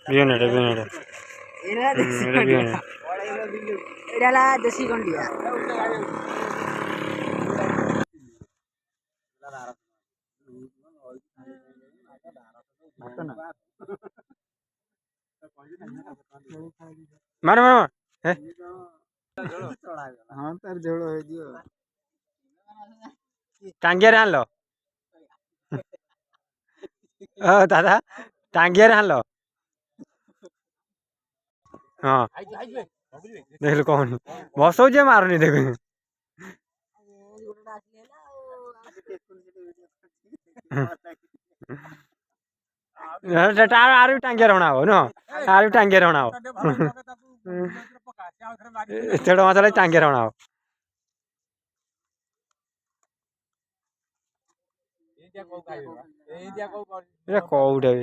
Biunade. Idala desi kondia. मार हाँ तार जोड़ो है दियो टांगिया रे आनलो दादा टांगिया रे आनलो हाँ देख लो कौन बसो जे मारुनी देख आरु टांगिया रोना हो न आरु टांगिया रोना हो तेड़ो मसला टांगिया रोना हो ये कोउडे